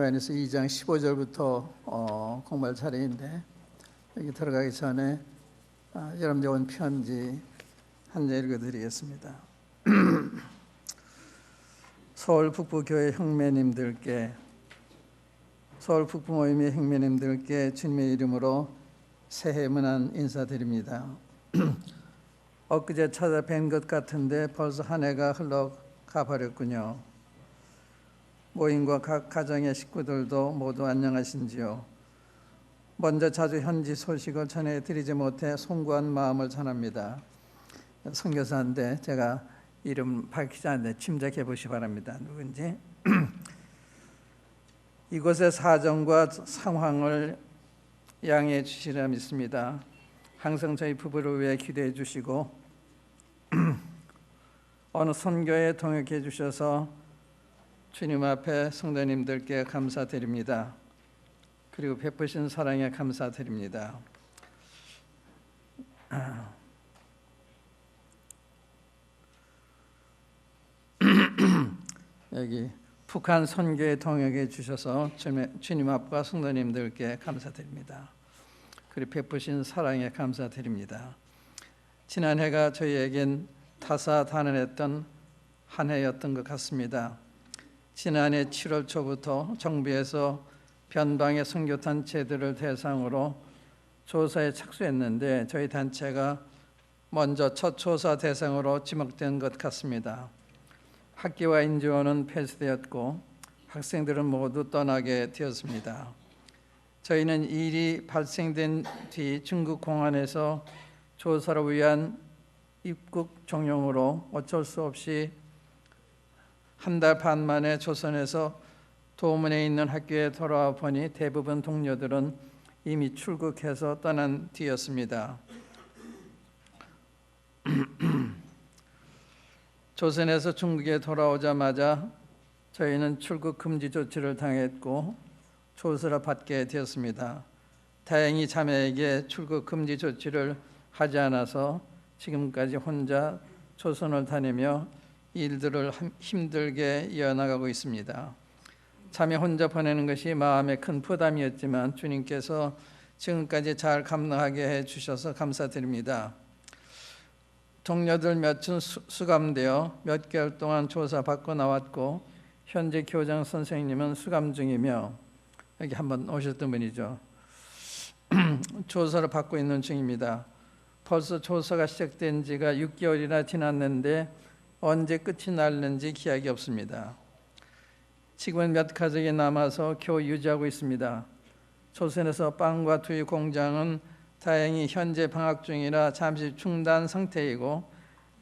요한일서 2장 15절부터 공부할 차례인데, 여기 들어가기 전에 여러분들 온 편지 한 절 읽어드리겠습니다. 서울 북부교회 형제님들께, 서울 북부모임의 형제님들께 주님의 이름으로 새해 문안 인사드립니다. 엊그제 찾아뵌 것 같은데 벌써 한 해가 흘러가 버렸군요. 모임과 각 가정의 식구들도 모두 안녕하신지요? 먼저 자주 현지 소식을 전해드리지 못해 송구한 마음을 전합니다. 선교사인데 제가 이름 밝히지 않는데 짐작해 보시기 바랍니다. 누군지. 이곳의 사정과 상황을 양해해 주시리라 믿습니다. 항상 저희 부부를 위해 기도해 주시고 어느 선교에 동역해 주셔서 주님 앞에 성도님들께 감사드립니다. 그리고 베푸신 사랑에 감사드립니다. 여기 북한 선교에 동역해 주셔서 주님 앞과 성도님들께 감사드립니다. 그리고 베푸신 사랑에 감사드립니다. 지난 해가 저희에겐 다사다난했던 한 해였던 것 같습니다. 지난해 7월 초부터 정부에서 변방의 선교단체들을 대상으로 조사에 착수했는데 저희 단체가 먼저 첫 조사 대상으로 지목된 것 같습니다. 학기와 인지원은 폐쇄되었고 학생들은 모두 떠나게 되었습니다. 저희는 일이 발생된 뒤 중국 공안에서 조사를 위한 입국 종용으로 어쩔 수 없이 한 달 반 만에 조선에서 도문에 있는 학교에 돌아와 보니 대부분 동료들은 이미 출국해서 떠난 뒤였습니다. 조선에서 중국에 돌아오자마자 저희는 출국 금지 조치를 당했고 조사를 받게 되었습니다. 다행히 자매에게 출국 금지 조치를 하지 않아서 지금까지 혼자 조선을 다니며 일들을 힘들게 이어나가고 있습니다. 자매 혼자 보내는 것이 마음에 큰 부담이었지만 주님께서 지금까지 잘 감당하게 해주셔서 감사드립니다. 동료들 몇은 수감되어 몇 개월 동안 조사받고 나왔고 현재 교장 선생님은 수감 중이며 여기 한번 오셨던 분이죠. 조사를 받고 있는 중입니다. 벌써 조사가 시작된 지가 6개월이나 지났는데 언제 끝이 날는지 기약이 없습니다. 지금은 몇 가족이 남아서 겨우 유지하고 있습니다. 조선에서 빵과 두유 공장은 다행히 현재 방학 중이라 잠시 중단 상태이고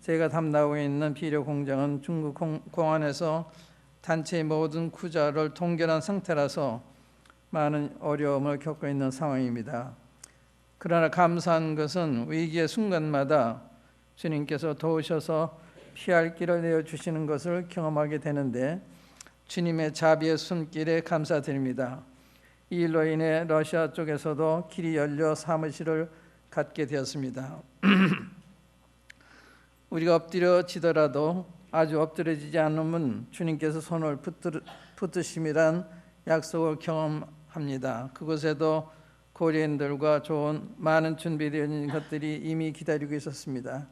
제가 담당하고 있는 비료 공장은 중국 공안에서 단체의 모든 구자를 동결한 상태라서 많은 어려움을 겪고 있는 상황입니다. 그러나 감사한 것은 위기의 순간마다 주님께서 도우셔서 피할 길을 내어주시는 것을 경험하게 되는데 주님의 자비의 손길에 감사드립니다. 이 일로 인해 러시아 쪽에서도 길이 열려 사무실을 갖게 되었습니다. 우리가 엎드려지더라도 아주 엎드려지지 않으면 주님께서 손을 붙드심이란 약속을 경험합니다. 그곳에도 고려인들과 좋은 많은 준비되어 있는 것들이 이미 기다리고 있었습니다.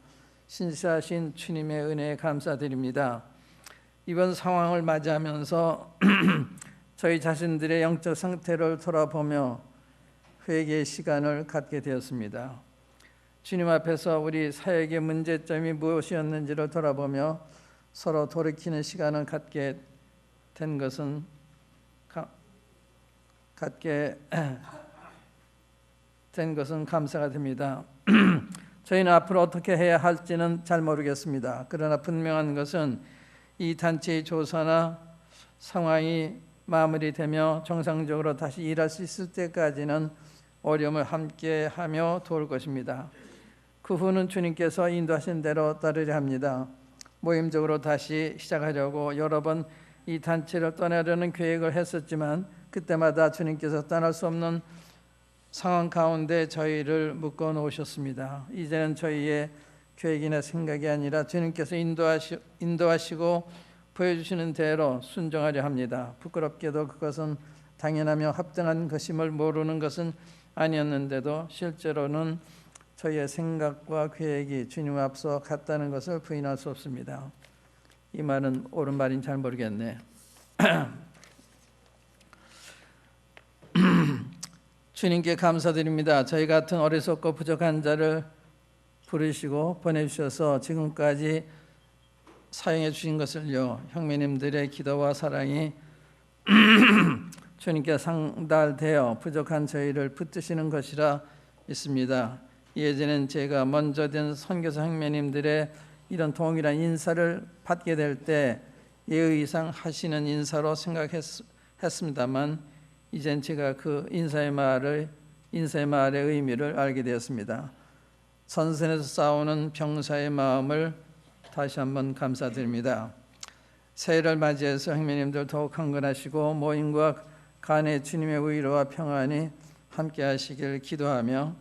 신실하신 주님의 은혜에 감사드립니다. 이번 상황을 맞이하면서 저희 자신들의 영적 상태를 돌아보며 회개의 시간을 갖게 되었습니다. 주님 앞에서 우리 사역의 문제점이 무엇이었는지를 돌아보며 서로 돌이키는 시간을 갖게 된 것은 감사가 됩니다. 저희는 앞으로 어떻게 해야 할지는 잘 모르겠습니다. 그러나 분명한 것은 이 단체의 조사나 상황이 마무리되며 정상적으로 다시 일할 수 있을 때까지는 어려움을 함께하며 도울 것입니다. 그 후는 주님께서 인도하신 대로 따르려 합니다. 모임적으로 다시 시작하려고 여러 번 이 단체를 떠나려는 계획을 했었지만 그때마다 주님께서 떠날 수 없는 상황 가운데 저희를 묶어 놓으셨습니다. 이제는 저희의 계획이나 생각이 아니라 주님께서 인도하시고 보여주시는 대로 순종하려 합니다. 부끄럽게도 그것은 당연하며 합당한 것임을 모르는 것은 아니었는데도 실제로는 저희의 생각과 계획이 주님 앞서 갔다는 것을 부인할 수 없습니다. 이 말은 옳은 말인지 잘 모르겠네. 주님께 감사드립니다. 저희 같은 어리석고 부족한 자를 부르시고 보내주셔서 지금까지 사용해 주신 것을요, 형제님들의 기도와 사랑이 주님께 상달되어 부족한 저희를 붙드시는 것이라 믿습니다. 예전엔 제가 먼저 된 선교사 형제님들의 이런 동일한 인사를 받게 될 때 예의상 하시는 인사로 생각했습니다만 이젠 제가 그 인사의 말의 의미를 알게 되었습니다. 선선에서 싸우는 병사의 마음을 다시 한번 감사드립니다. 새해를 맞이해서 형제님들 더욱 강건하시고 모임과 간의 주님의 위로와 평안이 함께 하시길 기도하며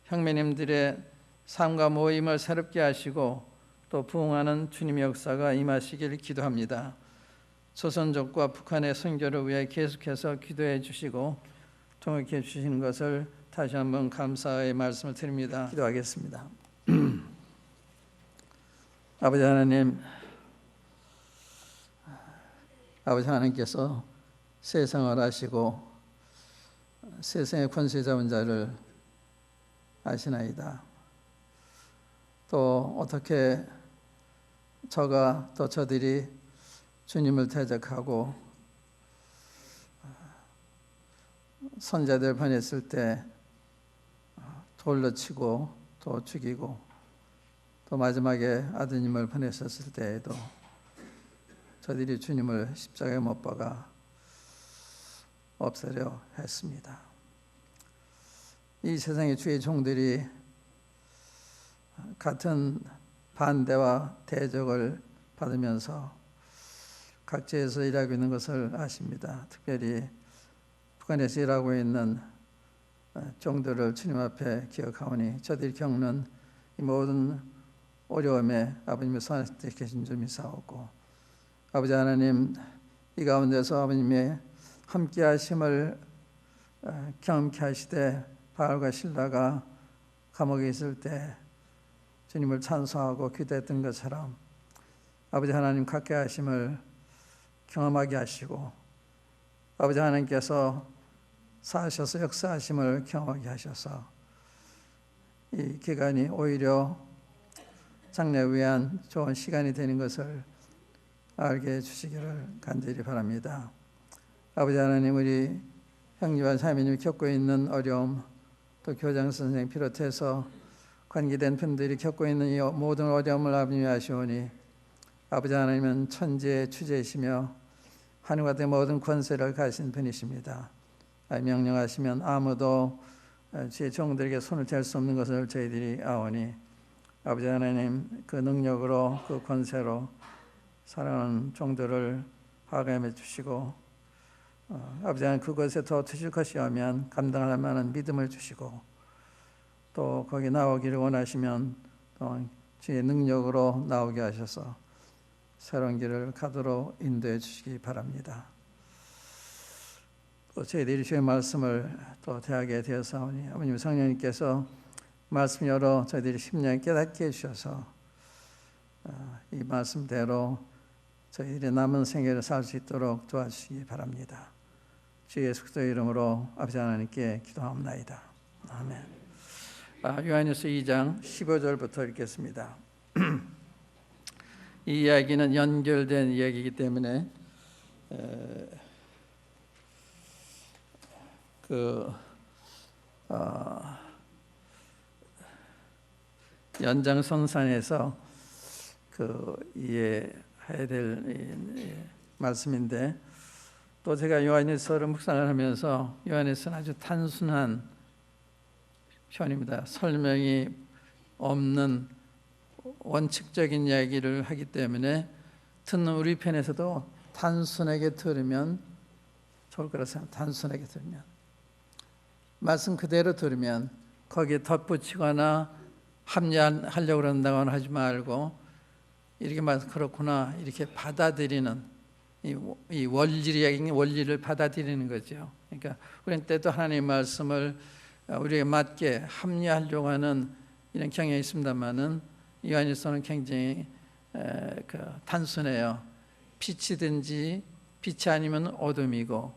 형제님들의 삶과 모임을 새롭게 하시고 또 부흥하는 주님의 역사가 임하시길 기도합니다. 조선족과 북한의 선교를 위해 계속해서 기도해 주시고 통역해 주시는 것을 다시 한번 감사의 말씀을 드립니다. 기도하겠습니다. 아버지 하나님, 아버지 하나님께서 세상을 아시고 세상의 권세 잡은 자를 아시나이다. 또 어떻게 저들이 주님을 대적하고 선자들 보냈을 때 돌로 치고 또 죽이고 또 마지막에 아드님을 보냈었을 때에도 저들이 주님을 십자가에 못 박아 없애려 했습니다. 이 세상의 주의 종들이 같은 반대와 대적을 받으면서 각지에서 일하고 있는 것을 아십니다. 특별히 북한에서 일하고 있는 종들을 주님 앞에 기억하오니 저들이 겪는 이 모든 어려움에 아버님의 손에 계신 줄 믿사오고, 아버지 하나님, 이 가운데서 아버님의 함께 하심을 경험케 하시되 바알과 실라가 감옥에 있을 때 주님을 찬송하고 기도했던 것처럼 아버지 하나님 갖게 하심을 경험하게 하시고, 아버지 하나님께서 사셔서 역사하심을 경험하게 하셔서 이 기간이 오히려 장래를 위한 좋은 시간이 되는 것을 알게 해주시기를 간절히 바랍니다. 아버지 하나님, 우리 형제와 자매님이 겪고 있는 어려움, 또 교장 선생 비롯해서 관계된 분들이 겪고 있는 이 모든 어려움을 아버님이 아시오니 아버지 하나님은 천지의 주제이시며 하늘과 땅의 모든 권세를 가진 분이십니다. 명령하시면 아무도 주의 종들에게 손을 댈 수 없는 것을 저희들이 아오니 아버지 하나님, 그 능력으로 그 권세로 사랑하는 종들을 하감해 주시고 아버지 하나님, 그것에 더 드실 것이 오면 감당할 만한 믿음을 주시고 또 거기 나오기를 원하시면 또 주의 능력으로 나오게 하셔서 새로운 길을 가도록 인도해 주시기 바랍니다. 또 저희들이 주의 말씀을 또 대하게 되어서오니 아버님 성령님께서 말씀 열어 저희들이 심령에 깨닫게 해주셔서 이 말씀대로 저희들의 남은 생애를 살 수 있도록 도와주시기 바랍니다. 주 예수 그리스도의 이름으로 아버지 하나님께 기도하옵나이다. 아멘. 요한일서 2장 15절부터 읽겠습니다. 이 이야기는 연결된 이야기이기 때문에 연장선상에서 이해해야 될 말씀인데, 또 제가 요한일서를 묵상을 하면서 요한일서는 아주 단순한 편입니다. 설명이 없는 원칙적인 이야기를 하기 때문에 듣는 우리 편에서도 단순하게 들으면 좋을 거라 생각합니다. 단순하게 들으면, 말씀 그대로 들으면 거기에 덧붙이거나 합리하려고 그런다고는 하지 말고 이렇게 말해서 그렇구나 이렇게 받아들이는 이 원리를 받아들이는 거죠. 그러니까 우리는 때도 하나님의 말씀을 우리에게 맞게 합리하려고 하는 이런 경향이 있습니다만은 요한일서는 굉장히 단순해요. 빛이든지 빛이 아니면 어둠이고,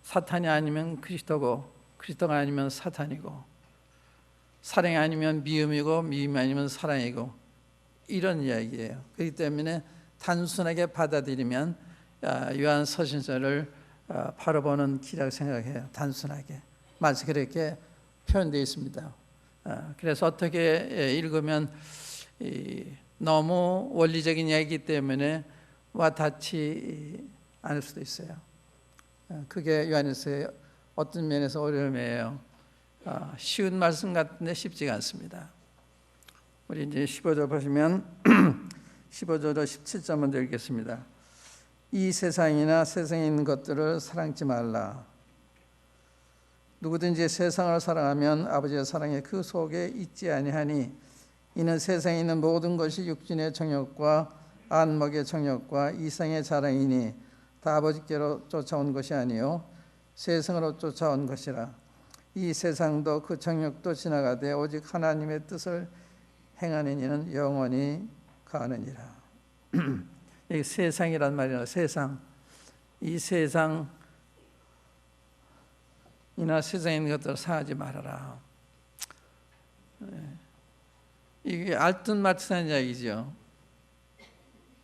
사탄이 아니면 그리스도고, 그리스도가 아니면 사탄이고, 사랑이 아니면 미움이고, 미움이 아니면 사랑이고, 이런 이야기예요. 그렇기 때문에 단순하게 받아들이면 요한 서신서를 바라보는 길이라고 생각해요. 단순하게 말씀 그렇게 표현되어 있습니다. 그래서 어떻게 읽으면 너무 원리적인 이야기이기 때문에 와닿지 않을 수도 있어요. 그게 요한일서의 어떤 면에서 어려움이에요. 쉬운 말씀 같은데 쉽지가 않습니다. 우리 이제 15절 보시면 15절로 17절 먼저 읽겠습니다. 이 세상이나 세상에 있는 것들을 사랑지 말라. 누구든지 세상을 사랑하면 아버지의 사랑이 그 속에 있지 아니하니, 이는 세상에 있는 모든 것이 육신의 정욕과 안목의 정욕과 이생의 자랑이니 다 아버지께로 쫓아온 것이 아니요 세상으로 쫓아온 것이라. 이 세상도 그 정욕도 지나가되 오직 하나님의 뜻을 행하는 이는 영원히 가느니라. 이 세상이란 말이야. 세상. 이 세상이나 세상에 있는 것들을 사하지 말아라. 이게 알뜻말뜻한 이야기죠.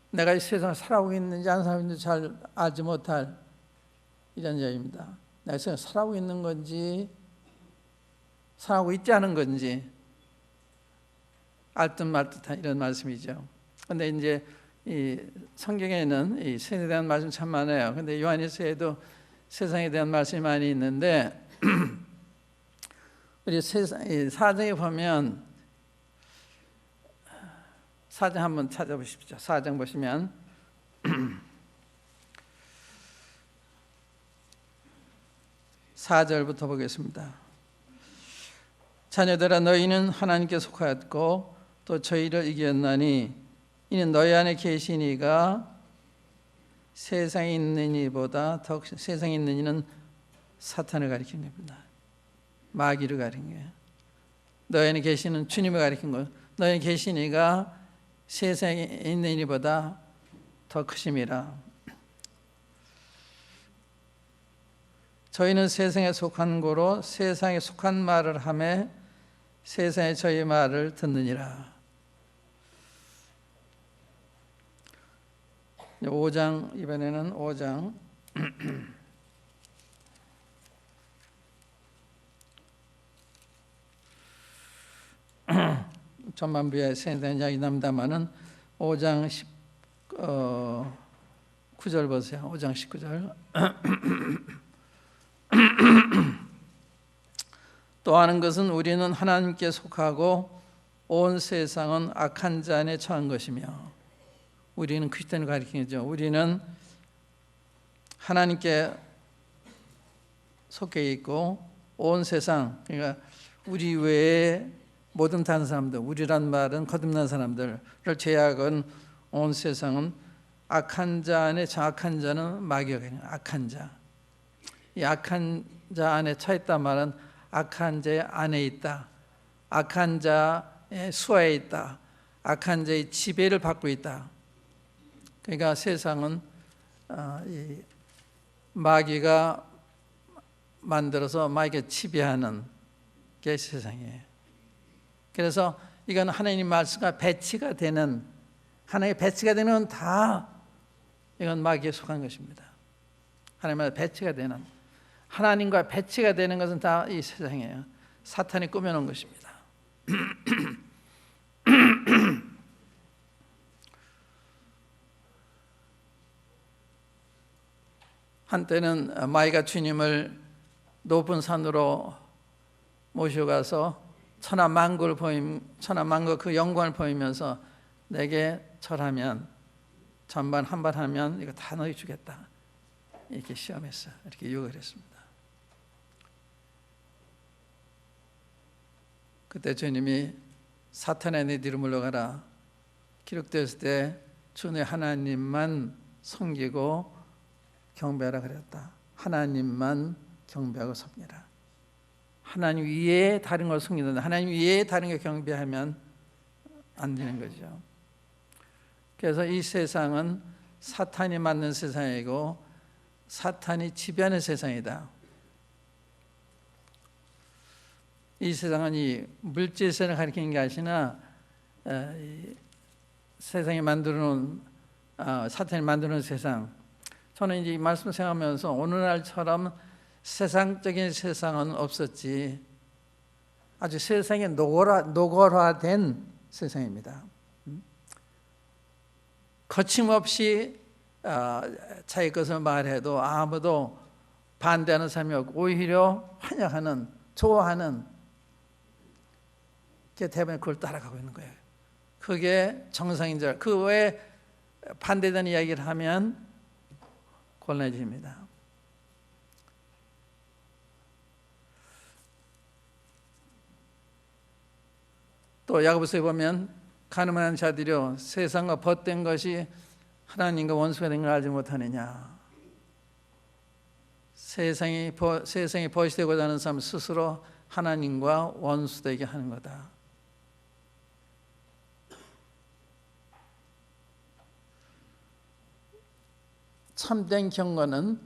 내가 이 세상을 살아오고 있는지 안 살아오고 있는지 잘 알지 못할 이런 이야기입니다. 내가 세상을 살아오고 있는 건지 살아오고 있지 않은 건지 알뜻말뜻한 이런 말씀이죠. 그런데 이제 이 성경에는 이 세상에 대한 말씀 참 많아요. 그런데 요한일서에도 세상에 대한 말씀이 많이 있는데 우리 사정에 보면, 사정 한번 찾아보십시오. 사정 보시면 4절부터 보겠습니다. 자녀들아, 너희는 하나님께 속하였고 또 저희를 이겼나니 이는 너희 안에 계신 이가 세상에 있는 이보다 더, 세상에 있는 이는 사탄을 가리킨 겁니다. 마귀를 가리킨 거예요. 너희 안에 계시는 주님을 가리킨 거예요. 너희 안에 계신 이가 세상에 있는 이보다 더 크심이라. 저희는 세상에 속한 고로 세상에 속한 말을 하매 세상에 저희 말을 듣느니라. 5장, 이번에는 5장 전반부에 세상에 대한 이야기 납니다마는 5장 19절 보세요. 5장 19절 또 하는 것은 우리는 하나님께 속하고 온 세상은 악한 자 안에 처한 것이며, 우리는 그리스도인을 가리키는 거죠. 우리는 하나님께 속해 있고 온 세상, 그러니까 우리 외에 모든 다른 사람들, 우리란 말은 거듭난 사람들을 제약은 온 세상은 악한 자 안에, 악한 자는 마귀가 가리는 악한 자. 이 악한 자 안에 처 있단 말은 악한 자의 안에 있다, 악한 자의 수하에 있다, 악한 자의 지배를 받고 있다. 그러니까 세상은 이 마귀가 만들어서 마귀가 지배하는 게 세상이에요. 그래서 이건 하나님 말씀과 배치가 되는, 하나님의 배치가 되는 건 다 이건 마귀에 속한 것입니다. 하나님과 배치가 되는, 하나님과 배치가 되는 것은 다 이 세상이에요. 사탄이 꾸며놓은 것입니다. 한때는 마귀가 주님을 높은 산으로 모셔가서 천하만국 그 영광을 보이면서 내게 절하면, 전반 한번 하면 이거 다 너희 주겠다, 이렇게 시험했어요. 이렇게 유혹을 했습니다. 그때 주님이 사탄의 내 뒤로 물러가라, 기록되었을 때 주 내 하나님만 섬기고 경배하라 그랬다. 하나님만 경배하고 섬기라. 하나님 위에 다른 걸 섬기는데 하나님 위에 다른 걸 경배하면 안 되는 거죠. 그래서 이 세상은 사탄이 만든 세상이고 사탄이 지배하는 세상이다. 이 세상은 이 물질 세상을 가리키는 게 아니라 세상이 만들어놓은 사탄이 만드는 세상. 저는 이제 이 말씀 생각하면서 오늘날처럼 세상적인 세상은 없었지. 아주 세상에 노골화된 세상입니다. 거침없이 자기 것을 말해도 아무도 반대하는 사람이 없고 오히려 환영하는, 좋아하는 게 대부분 그걸 따라가고 있는 거예요. 그게 정상인 줄. 그 외에 반대되는 이야기를 하면 곤란해집니다. 또 야고보서에 보면 가늠한 자들이여 세상과 벗된 것이 하나님과 원수가 된 걸 알지 못하느냐. 세상이 벗이 되고자 하는 사람 스스로 하나님과 원수되게 하는 거다. 참된 경건은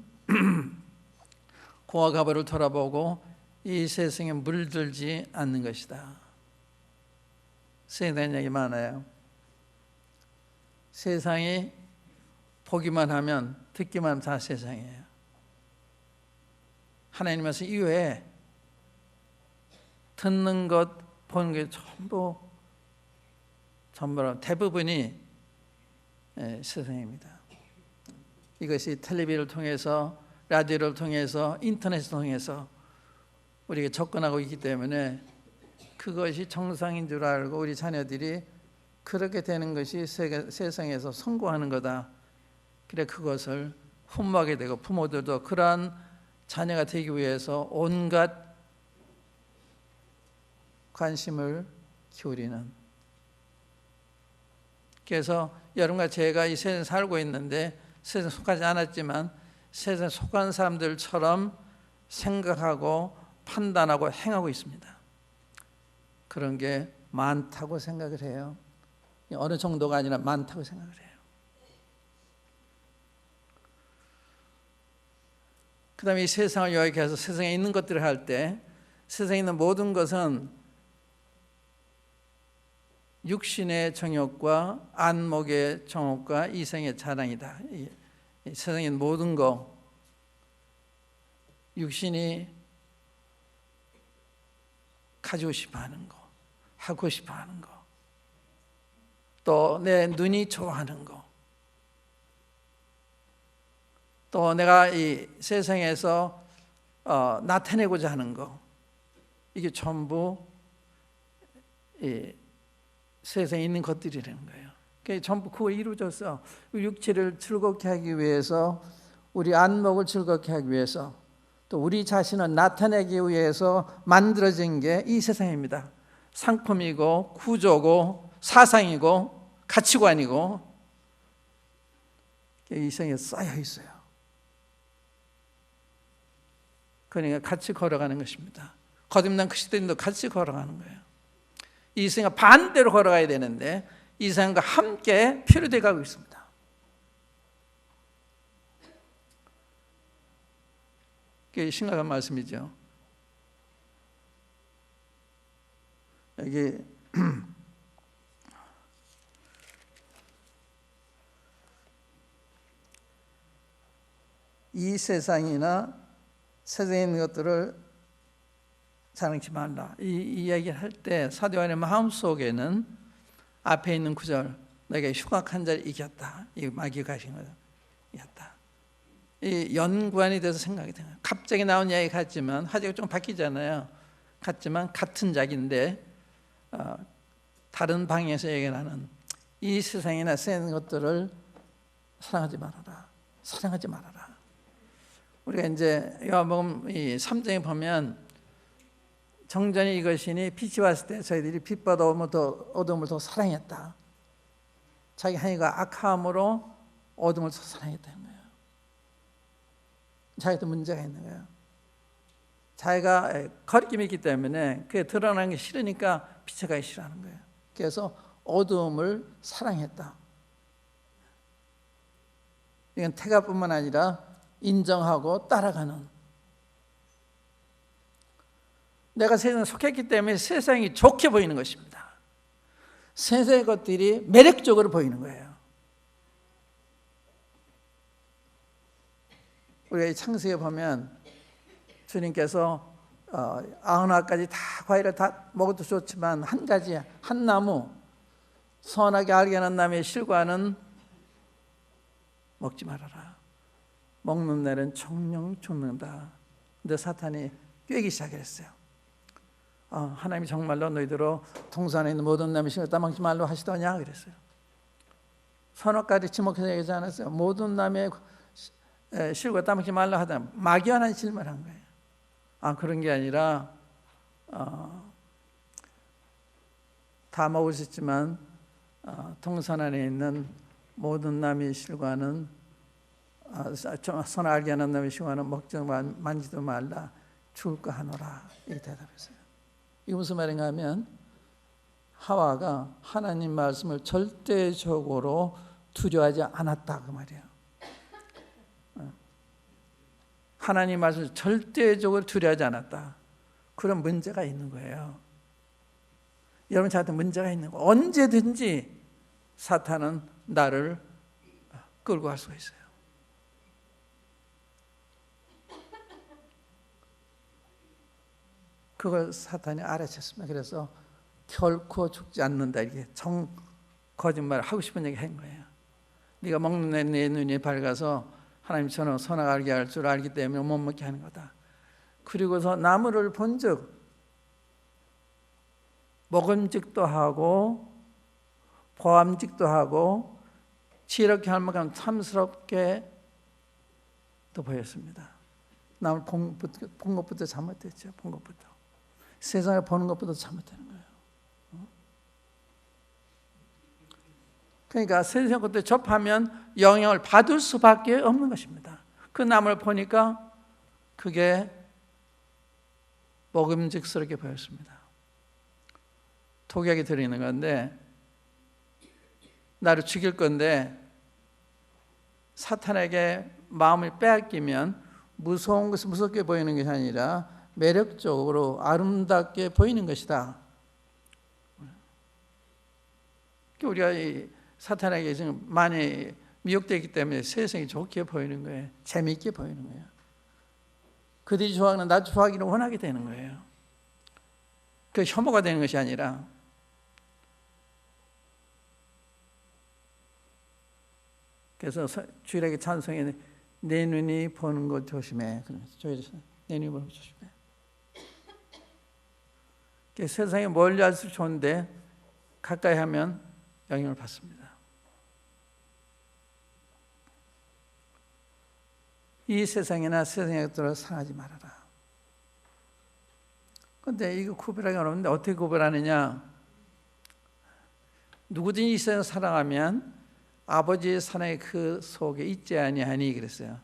고와 가보를 돌아보고 이 세상에 물들지 않는 것이다. 세상에 대한 얘기 많아요. 세상이 보기만 하면 듣기만 하면 다 세상이에요. 하나님 말씀 이외에 듣는 것, 보는 게 전부 대부분이 세상입니다. 이것이 텔레비전을 통해서, 라디오를 통해서, 인터넷을 통해서 우리가 접근하고 있기 때문에 그것이 정상인 줄 알고 우리 자녀들이 그렇게 되는 것이 세상에서 성공하는 거다. 그래 그것을 흠모하게 되고 부모들도 그러한 자녀가 되기 위해서 온갖 관심을 기울이는. 그래서 여러분과 제가 이 세상에 살고 있는데 세상에 속하지 않았지만 세상에 속한 사람들처럼 생각하고 판단하고 행하고 있습니다. 그런 게 많다고 생각을 해요. 어느 정도가 아니라 많다고 생각을 해요. 그 다음에 이 세상을 요약해서 세상에 있는 것들을 할 때 세상에 있는 모든 것은 육신의 정욕과 안목의 정욕과 이생의 자랑이다. 이 세상에 있는 모든 것, 육신이 가지고 싶어 하는 거, 하고 싶어 하는 거, 또 내 눈이 좋아하는 거, 또 내가 이 세상에서 나타내고자 하는 거, 이게 전부 이 세상에 있는 것들이라는 거예요. 그게 전부 그거 이루어져서 육체를 즐겁게 하기 위해서, 우리 안목을 즐겁게 하기 위해서, 또 우리 자신을 나타내기 위해서 만들어진 게 이 세상입니다. 상품이고 구조고 사상이고 가치관이고 이 세상에 쌓여 있어요. 그러니까 같이 걸어가는 것입니다. 거듭난 그리스도인도 같이 걸어가는 거예요. 이 세상과 반대로 걸어가야 되는데 이 세상과 함께 표류되어 가고 있습니다. 그게 심각한 말씀이죠. 여기 이 세상이나 세상에 있는 것들을 자랑치 말라. 이 이야기를 할 때 사도 요한의 마음속에는 앞에 있는 구절, 내가 흉악한 자를 이겼다. 이 마귀가 가신 거다. 이겼다. 이 연관이 돼서 생각이 돼요. 갑자기 나온 이야기 같지만 화제가 좀 바뀌잖아요. 같지만 같은 작인데 다른 방향에서 얘기를 하는 이 세상이나 세상 것들을 사랑하지 말아라. 사랑하지 말아라. 우리가 이제 요한복음 3장에 보면 정전이 이것이니 빛이 왔을 때 저희들이 빛보다 어둠을 더 사랑했다. 자기 행위가 악함으로 어둠을 더 사랑했다는 거예요. 자기도 문제가 있는 거예요. 자기가 거리낌이 있기 때문에 그게 드러나는 게 싫으니까 비춰가기 싫어하는 거예요. 그래서 어두움을 사랑했다. 이건 태가뿐만 아니라 인정하고 따라가는, 내가 세상에 속했기 때문에 세상이 좋게 보이는 것입니다. 세상의 것들이 매력적으로 보이는 거예요. 우리가 이 창세기에 보면 주님께서 90가지 다 과일을 다 먹어도 좋지만 한 가지, 한 나무, 선하게 알게 하는 나무의 실과는 먹지 말아라. 먹는 날은 정령 죽는다. 근데 사탄이 꿰기 시작했어요. 하나님이 정말로 너희들로 동산에 있는 모든 나무의 실과 따먹지 말로 하시더냐 그랬어요. 선악과를 지목해서 얘기하지 않았어요. 모든 나무의 실과 따먹지 말라 하다 막연한 질문한 거예요. 그런 게 아니라 다 먹을 수 있지만 동산 안에 있는 모든 나무의 실과는 선을 알게 하는 나무의 실과는 먹지도 만지도 말라 죽을까 하노라 이렇게 대답했어요. 이게 무슨 말인가 하면 하와가 하나님 말씀을 절대적으로 두려워하지 않았다 그 말이에요. 하나님 말씀을 절대적으로 두려워하지 않았다. 그런 문제가 있는 거예요. 여러분 저한테 문제가 있는 거예요. 언제든지 사탄은 나를 끌고 갈 수가 있어요. 그걸 사탄이 알아챘습니다. 그래서 결코 죽지 않는다 이렇게 거짓말을 하고 싶은 얘기 한 거예요. 네가 먹는 내 눈이 밝아서 하나님처럼 선악 알게 할 줄 알기 때문에 못 먹게 하는 거다. 그리고서 나무를 본즉 먹음직도 하고 보암직도 하고 지혜롭게 할 만큼 탐스럽게 또 보였습니다. 나무를 본 것부터 잘못됐죠. 본 것부터. 세상을 보는 것보다 잘못되는 거예요. 그러니까 세상 것들 접하면 영향을 받을 수밖에 없는 것입니다. 그 나무를 보니까 그게 먹음직스럽게 보였습니다. 독약이 들어있는 건데 나를 죽일 건데 사탄에게 마음을 빼앗기면 무서운 것이 무섭게 보이는 것이 아니라 매력적으로 아름답게 보이는 것이다. 우리가 이 사탄에게 지금 많이 미혹되기 때문에 세상이 좋게 보이는 거예요. 재미있게 보이는 거예요. 그들이 좋아하는 나도 좋아하기를 원하게 되는 거예요. 그 혐오가 되는 것이 아니라 그래서 주일에게 찬송에 내 눈이 보는 것 조심해. 내 눈이 보는 것 조심해. 세상에 멀리 할수록 좋은데 가까이 하면 영향을 받습니다. 이 세상이나 세상의 것들을 상하지 말아라. 그런데 이거 구별하기 어려운데 어떻게 구별하느냐? 누구든지 이 세상을 사랑하면 아버지의 사랑이 그 속에 있지 아니하니 그랬어요.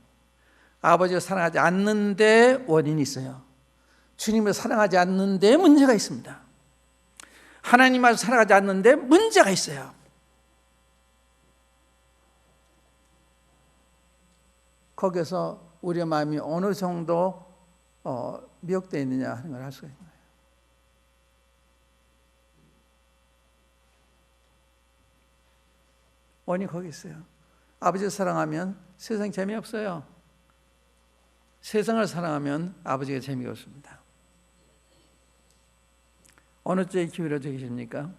아버지를 사랑하지 않는데 원인이 있어요. 주님을 사랑하지 않는데 문제가 있습니다. 하나님을 사랑하지 않는데 문제가 있어요. 거기서 우리의 마음이 어느 정도 미혹되어 있느냐 하는 걸 알 수가 있는 거예요. 원인이 거기 있어요. 아버지를 사랑하면 세상 재미없어요. 세상을 사랑하면 아버지가 재미가 없습니다. 어느 쪽에 기울어져 계십니까?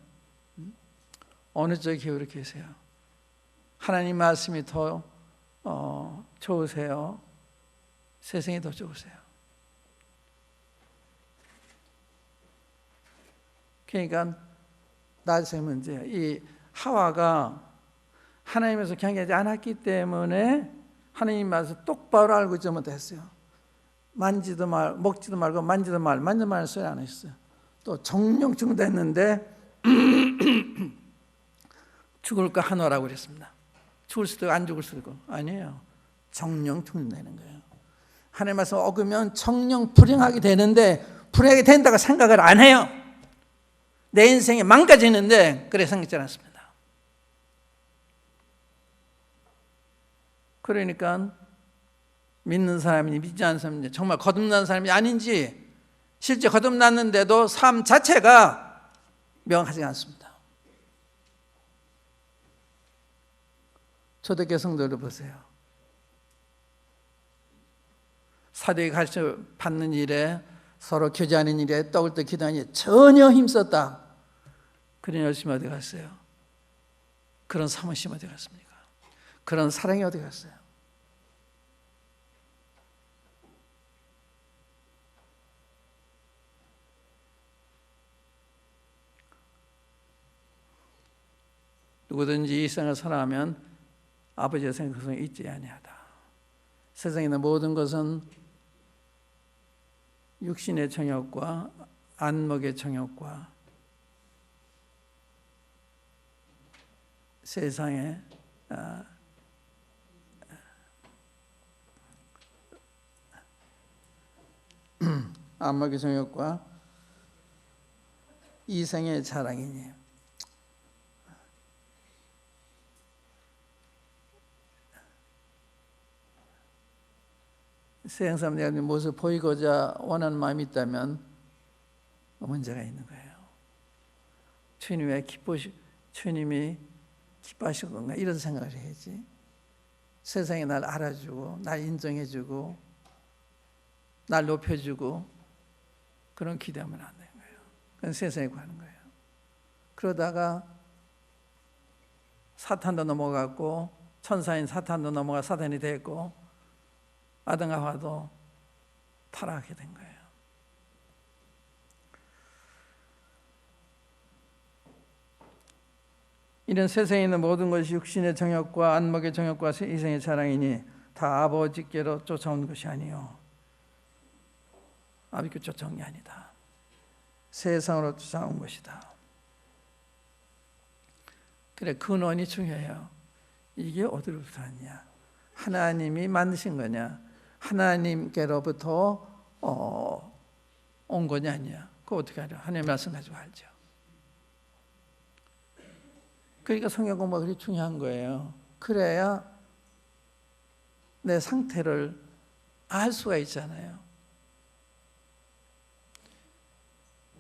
어느 쪽에 기울어 계세요? 하나님 말씀이 더 좋으세요? 세상이 더 좋으세요? 그러니까 나중에 문제예요. 이 하와가 하나님에서 경계하지 않았기 때문에 하나님 말씀 똑바로 알고 있지 못했어요. 만지도 말, 먹지도 말고 만지도 말, 만지도 말 소리 안 했어요. 또 정령 죽는다 했는데 죽을까 하노라고 그랬습니다. 죽을 수도 있고 안 죽을 수도 있고 아니에요. 정령 죽는다는 거예요. 하나님 말씀 어기면 정령 불행하게 되는데 불행하게 된다고 생각을 안 해요. 내 인생이 망가지는데 그래 생각지 않습니다. 그러니까 믿는 사람이 믿지 않는 사람이 정말 거듭난 사람이 아닌지 실제 거듭났는데도 삶 자체가 명확하지 않습니다. 초대교회 성도를 보세요. 사도의 가르쳐 받는 일에 서로 교제하는 일에 떡을 떼 기도하는 일에 전혀 힘썼다. 그런 열심히 어디 갔어요? 그런 사모심 어디 갔습니까? 그런 사랑이 어디 갔어요? 누구든지 이 세상을 살아가면 아버지의 생각을 잊지 아니하다. 세상에 있는 모든 것은 육신의 정욕과 안목의 정욕과 세상의 안목의 정욕과 이생의 자랑이니 세상 사람들이 무엇을 보이고자 원하는 마음이 있다면 문제가 있는 거예요. 주님이 기뻐하실 건가 이런 생각을 해야지. 세상이 날 알아주고 날 인정해주고 날 높여주고 그런 기대하면 안 되는 거예요. 그건 세상에 가는 거예요. 그러다가 사탄도 넘어갔고 천사인 사탄도 넘어가 사탄이 됐고 아담과 하와도 타락하게 된 거예요. 이런 세상에 있는 모든 것이 육신의 정욕과 안목의 정욕과 이생의 자랑이니 다 아버지께로 쫓아온 것이 아니요 아버지께 쫓아온 게 아니다. 세상으로 쫓아온 것이다. 그래, 근원이 중요해요. 이게 어디로부터 왔냐? 하나님이 만드신 거냐? 하나님께로부터 온 거냐 아니냐? 그거 어떻게 알아요? 하나님의 말씀 가지고 알죠. 그러니까 성경 공부가 그렇게 중요한 거예요. 그래야 내 상태를 알 수가 있잖아요.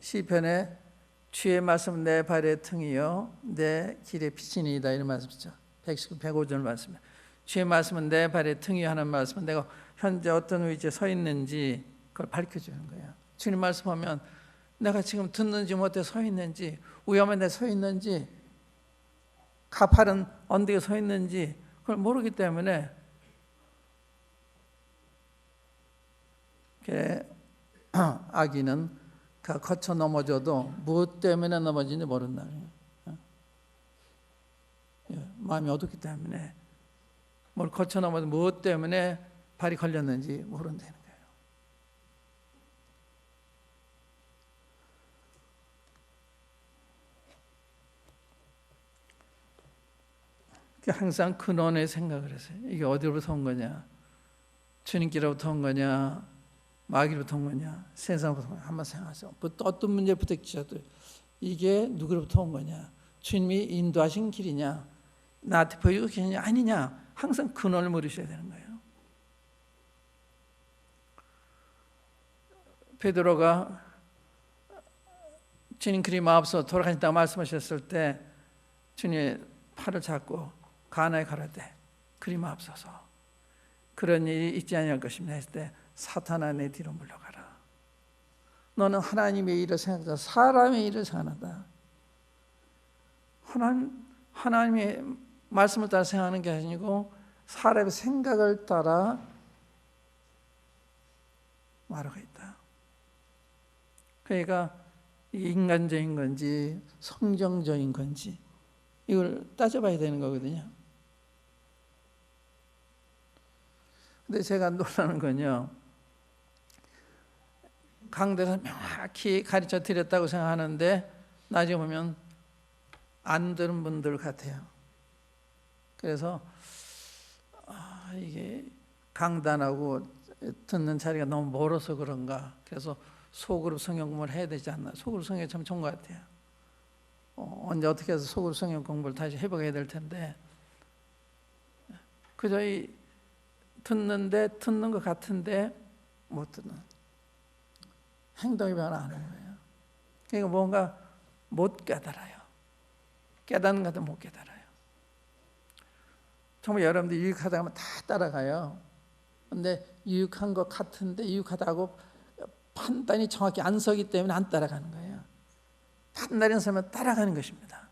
시편에 주의 말씀 내 발의 등이요 내 길의 빛이니이다 이런 말씀이죠. 119, 105절 말씀입니다. 주의 말씀은 내 발의 등이요 하는 말씀은 내가 현재 어떤 위치에 서 있는지 그걸 밝혀주는 거예요. 주님 말씀하면 내가 지금 듣는지 못해 서 있는지 위험한 데 서 있는지 가파른 언덕에 서 있는지 그걸 모르기 때문에 아기는 거쳐 넘어져도 무엇 때문에 넘어지는지 모른다. 마음이 어둡기 때문에 뭘 거쳐 넘어도 무엇 때문에 발이 걸렸는지 모른다는 거예요. 항상 근원의 생각을 했어요. 이게 어디로부터 온 거냐? 주님께로부터 온 거냐? 마귀로부터 온 거냐? 세상으로부터 온 거냐? 한번 생각하세요. 어떤 문제에 부딪혀도 이게 누구로부터 온 거냐? 주님이 인도하신 길이냐? 나한테 보여주고 계시냐? 아니냐? 항상 근원을 물으셔야 되는 거예요. 베드로가 주님 그리 마옵소서 돌아가신다고 말씀하셨을 때 주님의 팔을 잡고 가나에 가라되 그리 마옵소서 그런 일이 있지 아니할 것입니다 했을 때 사탄아 내 뒤로 물러가라. 너는 하나님의 일을 생각하다 사람의 일을 생각한다. 하나님의 말씀을 따라 생각하는 게 아니고 사람의 생각을 따라 말하고 있다. 그러니까 인간적인 건지 성경적인 건지 이걸 따져봐야 되는 거거든요. 근데 제가 놀라는 건요, 강대에서 명확히 가르쳐 드렸다고 생각하는데 나중에 보면 안 들은 분들 같아요. 그래서 이게 강단하고 듣는 자리가 너무 멀어서 그런가. 그래서 소그룹 성경 공부를 해야 되지 않나. 소그룹 성경이 참 좋은 것 같아요. 언제 어떻게 해서 소그룹 성경 공부를 다시 해보게 될 텐데, 그저 듣는 것 같은데 못 듣는, 행동이 변화하는 거예요. 그러니까 뭔가 못 깨달아요. 깨닫는 것도 못 깨달아요. 정말 여러분들 유익하다 하면 다 따라가요. 근데 유익한 것 같은데 유익하다고 판단이 정확히 안 서기 때문에 안 따라가는 거예요. 판단이 서면 따라가는 것입니다.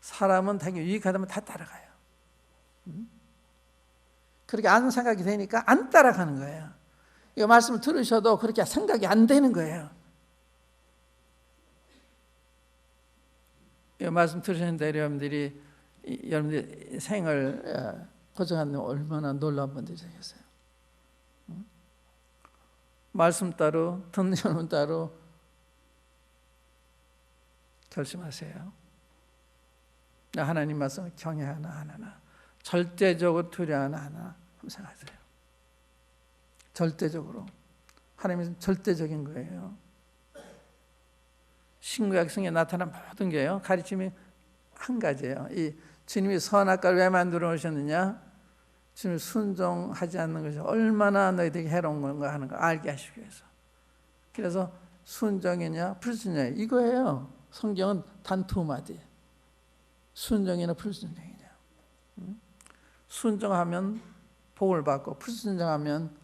사람은 되게 유익하다면 다 따라가요. 그렇게 안 생각이 되니까 안 따라가는 거예요. 이 말씀을 들으셔도 그렇게 생각이 안 되는 거예요. 이 말씀 들으셨는데 여러분들이 생을 고정하는 얼마나 놀라운 분들이 되겠어요. 말씀 따로 듣는 여러분 따로 결심하세요. 하나님 말씀을 경외하나 하나, 절대적으로 두려워하나 하나 한번 생각하세요. 절대적으로. 하나님은 절대적인 거예요. 신구약성에 나타난 모든 게요, 가르침이 한 가지예요. 이 주님이 선악과를 왜 만들어 놓으셨느냐? 주님을 순종하지 않는 것이 얼마나 너희들에게 해로운 건가 하는 걸 알게 하시기 위해서. 그래서 순종이냐 불순종이냐 이거예요. 성경은 단 두 마디. 순종이나 불순종이냐. 순종하면 복을 받고 불순종하면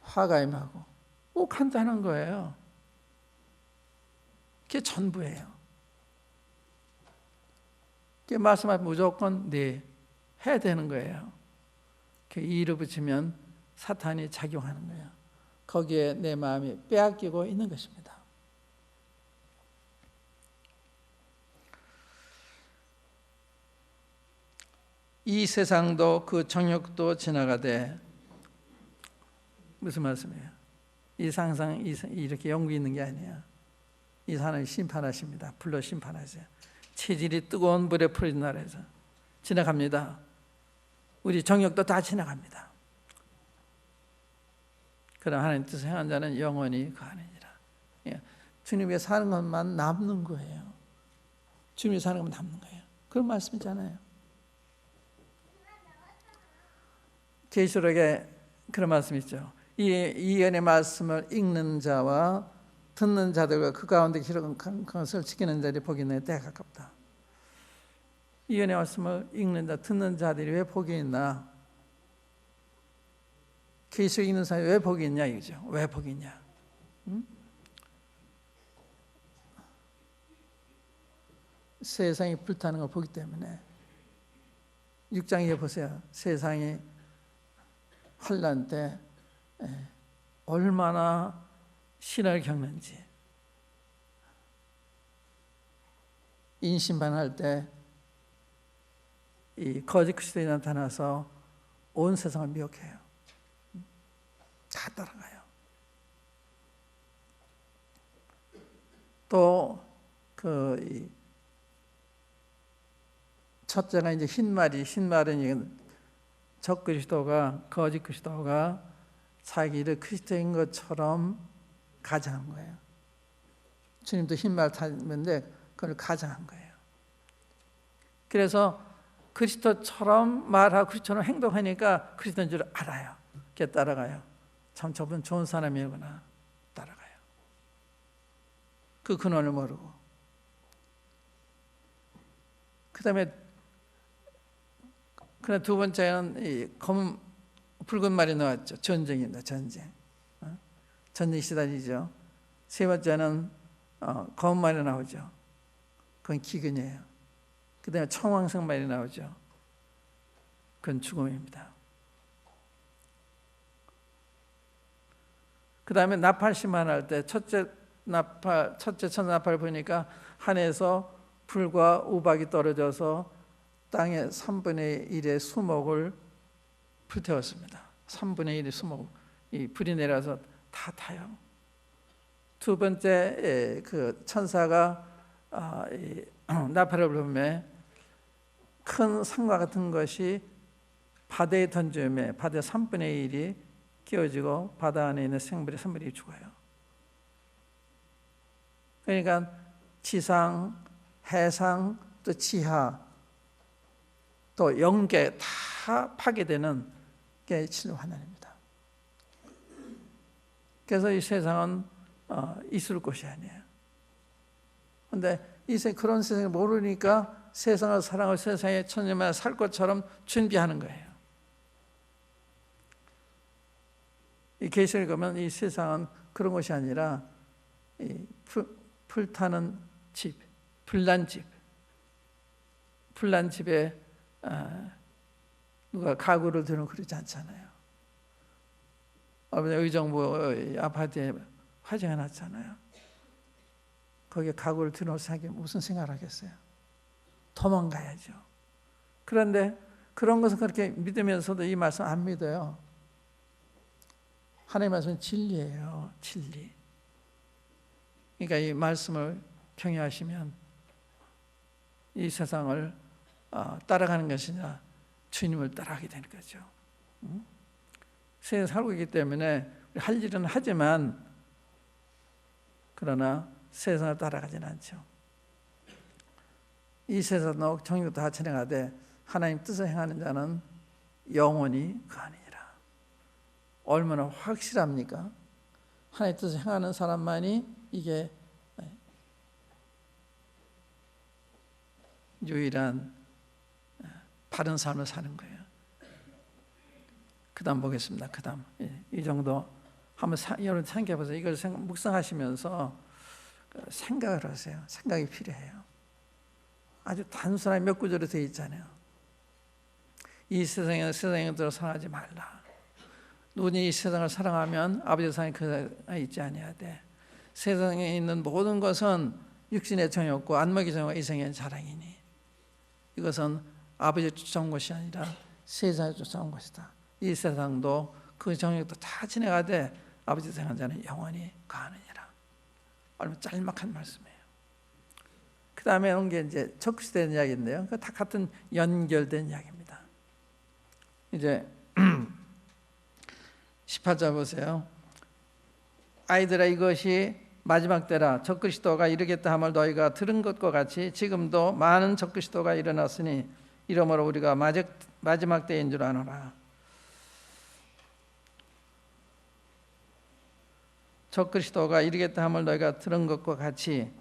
화가 임하고. 꼭 간단한 거예요. 그게 전부예요. 그게 말씀하면 무조건 네 해야 되는 거예요. 이를 붙이면 사탄이 작용하는 거예요. 거기에 내 마음이 빼앗기고 있는 것입니다. 이 세상도 그 정욕도 지나가되, 무슨 말씀이에요? 이 상상 이렇게 영구 있는 게 아니야. 이 하나님 심판하십니다. 불러 심판하세요. 체질이 뜨거운 불에 풀어진 나라에서 지나갑니다. 우리 정욕도 다 지나갑니다. 그럼 하나님 뜻을 행한 자는 영원히 거하느니라. 주님 위해 사는 것만 남는 거예요. 주님 위해 사는 것만 남는 거예요. 그런 말씀이잖아요. 계시록에 그런 말씀이 있죠. 이 예언의 말씀을 읽는 자와 듣는 자들과 그 가운데 기록한 것을 지키는 자들이 복이 있는 때가 가깝다. 이 예언의 말씀을 읽는 자, 듣는 자들이 왜 복이 있나? 계시록 읽는 사람이 왜 복이 있냐 이거죠. 왜 복이 있냐? 세상이 불타는 걸 보기 때문에. 6장에 보세요. 세상이 환난 때 얼마나 신화를 겪는지. 인신반할 때 이 거짓 그리스도인이 나타나서 온 세상을 미혹해요. 다 따라가요. 또 첫째가 이제 흰말은 적 그리스도가, 거짓 그리스도가 자기를 그리스도인 것처럼 가장한 거예요. 주님도 흰말 타는데 그걸 가장한 거예요. 그래서 그리스도처럼 말하고 그리스도처럼 행동하니까 그리스도인 줄 알아요. 그게 따라가요. 참 저분 좋은 사람이구나. 따라가요. 그 근원을 모르고. 그 다음에 그다음 두 번째는 이 붉은 말이 나왔죠. 전쟁입니다. 전쟁. 전쟁 시달리죠. 세 번째는 검은 말이 나오죠. 그건 기근이에요. 그 다음에 청황색 말이 나오죠. 그건 죽음입니다. 그 다음에 나팔 심판할 때 첫째 천나팔 보니까 하늘에서 불과 우박이 떨어져서 땅의 3분의 1의 수목을 불태웠습니다. 3분의 1의 수목, 이 불이 내려서 다 타요. 두 번째 그 천사가 나팔을 불면 큰 산과 같은 것이 바다에 던지며 바다의 3분의 1이 끼워지고 바다 안에 있는 생물이 죽어요. 그러니까 지상, 해상, 또 지하, 또 영계 다 파괴되는 게 진노 환난입니다. 그래서 이 세상은 있을 곳이 아니에요. 그런데 그런 세상을 모르니까 세상을 사랑하고 세상에 천년만에 살 것처럼 준비하는 거예요. 이 계시를 보면 이 세상은 그런 것이 아니라 이 불타는 집, 불난 집에 누가 가구를 두는 그러지 않잖아요. 의정부 아파트에 화재가 났잖아요. 거기에 가구를 두놓고 무슨 생각을 하겠어요? 도망가야죠. 그런데 그런 것을 그렇게 믿으면서도 이 말씀 안 믿어요. 하나님의 말씀은 진리예요. 진리. 그러니까 이 말씀을 경외하시면 이 세상을 따라가는 것이 아니라 주님을 따라가게 되는 거죠. 세상에 살고 있기 때문에 할 일은 하지만 그러나 세상을 따라가지는 않죠. 이 세상도 정욕도 다 지나가되 하나님 뜻을 행하는 자는 영원히 거하느니라. 얼마나 확실합니까? 하나님 뜻을 행하는 사람만이 이게 유일한 바른 삶을 사는 거예요. 그 다음 보겠습니다. 그 다음 이 정도 한번 여러분 생각해 보세요. 이걸 묵상하시면서 생각을 하세요. 생각이 필요해요. 아주 단순한 몇 구절로 되어 있잖아요. 이 세상을 사랑하지 말라. 누구니 이 세상을 사랑하면 아버지 세상에 그가 있지 아니해야 돼. 세상에 있는 모든 것은 육신의 정욕과 안목의 정욕과 이생의 자랑이니 이것은 아버지의 쫓아온 것이 아니라 세상에 쫓아온 것이다. 이 세상도 그 정욕도 다 지나가되 아버지 생한 자는 영원히 거하느니라. 얼마나 짤막한 말씀이에요. 그 다음에 온 게 이제 적시된 이야기인데요. 다 같은 연결된 이야기입니다. 이제 18절 보세요. 아이들아 마지막에 마지막 때라 적그리스도가 이르겠다 함을 너희가 들은 것과 같이 지금도 많은 적그리스도가 일어났으니 이러므로 우리가 마지막 때인 줄 아노라. 적그리스도가 이르겠다 함을 너희가 들은 것과 같이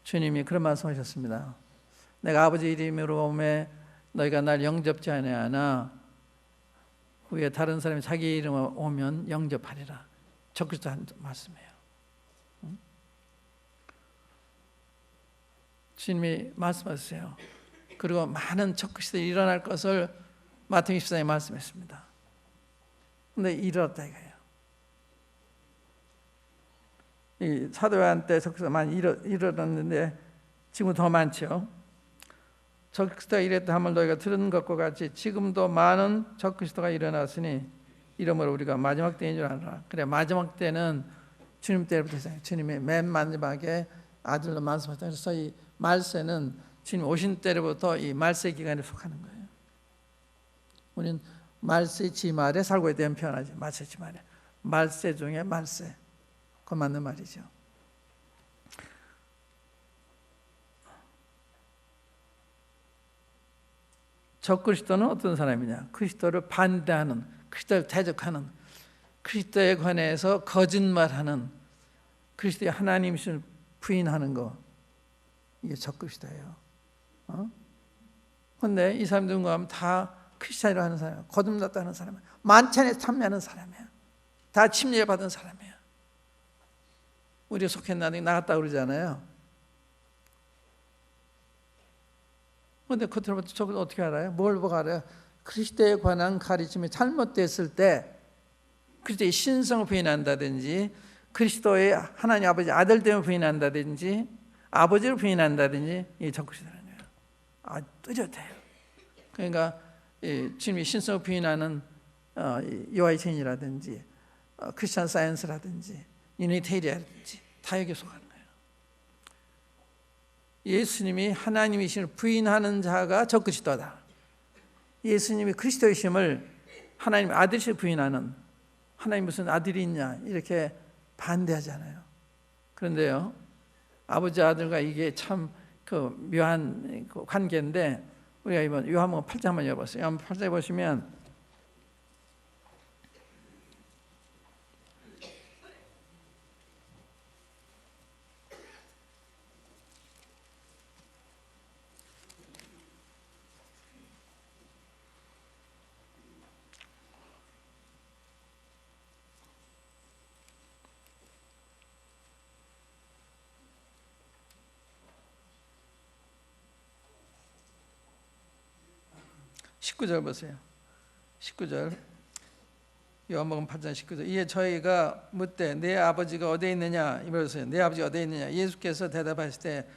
주님이 그런 말씀하셨습니다. 내가 아버지 이름으로 오매 너희가 날 영접지 아니하나 후에 다른 사람이 자기 이름으로 오면 영접하리라. 적그리스도 한 말씀이에요. 주님이 말씀하셨어요. 그리고 많은 적그리스도가 일어날 것을 마태복음 24장에 말씀했습니다. 그런데 일어났다 이거예요. 이 사도 요한 때 적그리스도가 많이 일어났는데 지금 더 많죠. 적그리스도가 이랬다 함을 너희가 들은 것과 같이 지금도 많은 적그리스도가 일어났으니 이러므로 우리가 마지막 때인 줄 알아. 그래 마지막 때는 주님 때부터 시작해요. 주님의 맨 마지막에 아들로 말씀하셨다. 그래서 이 말세는 주님 오신 때로부터 이 말세 기간에 속하는 거예요. 우리는 말세 지말에 살고 있다는 표현하지. 말세 지말에. 말세 중에 말세. 그거 맞는 말이죠. 적그리스도는 어떤 사람이냐? 그리스도를 반대하는, 그리스도를 대적하는, 그리스도에 관해서 거짓말하는, 그리스도의 하나님이심을 부인하는 거, 이게 적그리스도예요. 그런데 이 사람들 누가 하면 다 크리스찬이라고 하는 사람이에요. 거듭났다 하는 사람이에요. 만찬에 참여하는 사람이에요. 다 침례받은 사람이에요. 우리 속했나니 나갔다 그러잖아요. 그런데 그들부터 저걸 어떻게 알아요? 뭘 보고 알아요? 그리스도에 관한 가르침이 잘못됐을 때 그리스도의 신성을 부인한다든지 그리스도의 하나님 아버지 아들됨을 부인한다든지 아버지를 부인한다든지 이게 적그리스도라는 거예요. 아주 뚜렷해요. 그러니까 주님이 신성을 부인하는 요하이천이라든지 크리스찬 사이언스라든지 유니테리아라든지 다 여기에 속하는 거예요. 예수님이 하나님이심을 부인하는 자가 적그리스도다. 예수님이 그리스도이심을 하나님의 아들이심을 부인하는 하나님 무슨 아들이 있냐 이렇게 반대하잖아요. 그런데요, 아버지 아들과 이게 참 그 묘한 그 관계인데, 우리가 이번 요한복음 8장 한번 읽어보세요. 요한복음 8장에 보시면 (19절) 보세요. 19절, 요한복음 8장 19절. 이에 저희가 묻되 내 아버지가 어디에 있느냐 이러세요. 내 아버지가 어디에 있느냐. 예수께서 대답하시되